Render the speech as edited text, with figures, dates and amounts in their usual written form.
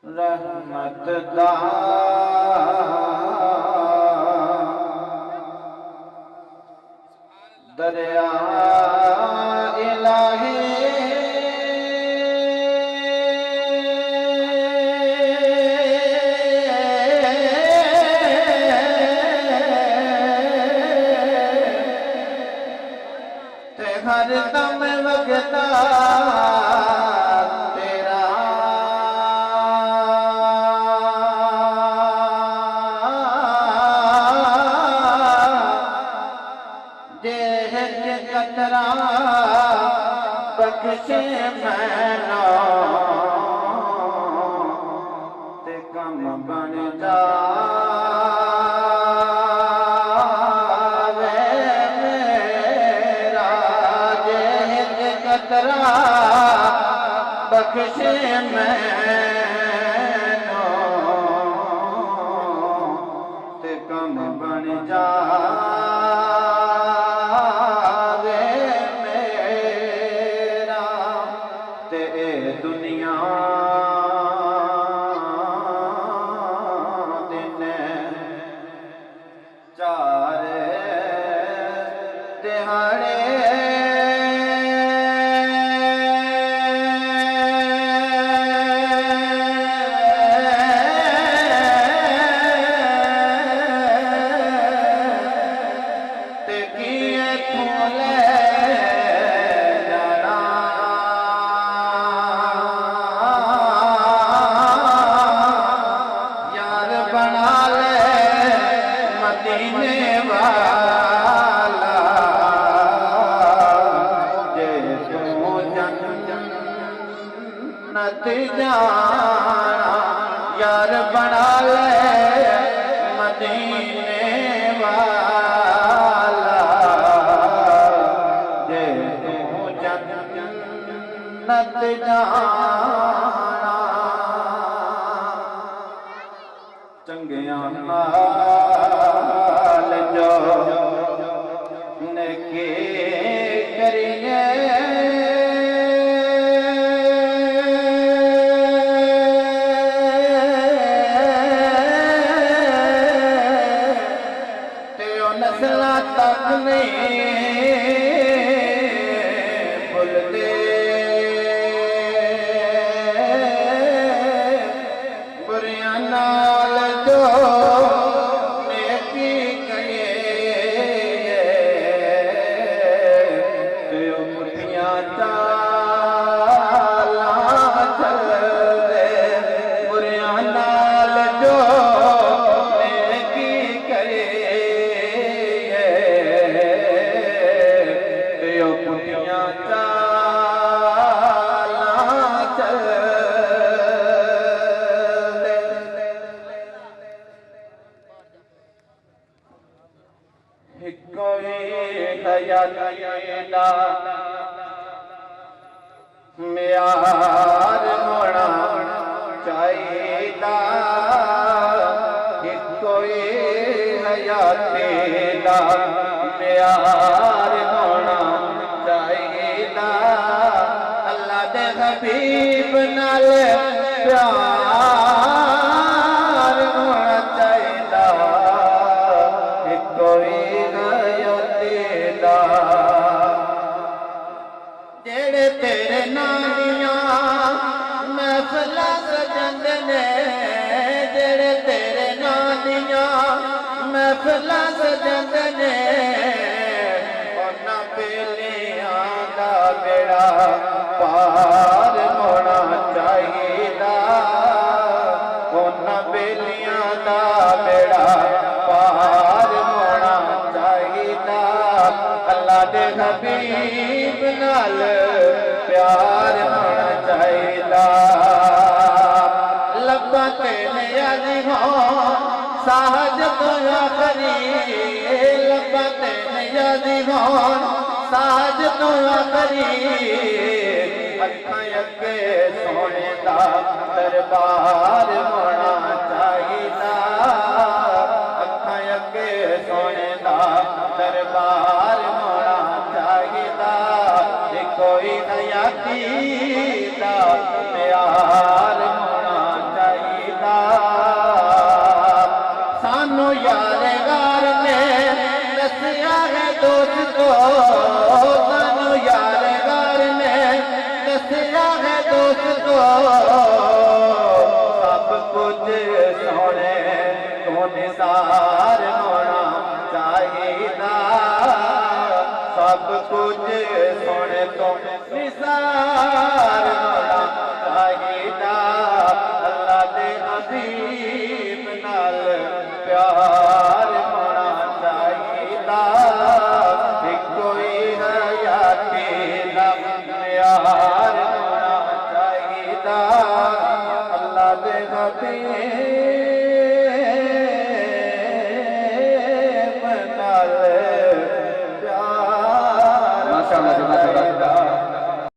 रहमत दा दरिया इलाही ते हर दम वगदा बख्शे मैनो ते कम बन जावे मेरा जेद कतरा बख्शे मैनो ते कम बन दुनिया दिन चार दिहाड़े ते किए फूले मदीने वाला जे तू जन्नत जाना यार बना ले मदीने वाला जे तू जन्नत जाना चंगिया जो नेकी करिए ते ओ नस्लां तक नहीं भुलदे बुरियां नाल जो म्यार होना चाहिदा कोई हयाती दा म्यार होना चाहिदा अल्लाह दे हबीब नाल प्यार होना चाहिदा कोई हयाती दा जेड़े तेरे नाम दियां महफिलां सजंदे ने जेड़े तेरे नाम दियां महफिलां सजंदे ने उन्हां बेलियां दा बेड़ा पार होना चाहिदा उन्हां बेलियां दा बेड़ा पार होना चाहिदा अल्लाह दे हबीब नाल प्यार होना लब्बा ते नियाज़ी हों साहज तो आखरी लब्बा ते नियाज़ी हों साहज तो आखरी अखां अगे सोने दा दरबार होना चाहिदा अखां अगे सोने दा दरबार होना चाहिदा कोई हयाती दा प्यार होना चाहिदा सानू यार गार ने दसिया है दोस्तों सानू यार गार ने दसिया है दोस्तों सब कुछ सोने तो निसार होना चाहिदा सब कुछ सोने तो निसार होना चाहिदा अल्लाह दे हबीब नाल प्यार होना चाहिदा कोई हयाती दा प्यार होना चाहिदा अल्लाह दे हबीब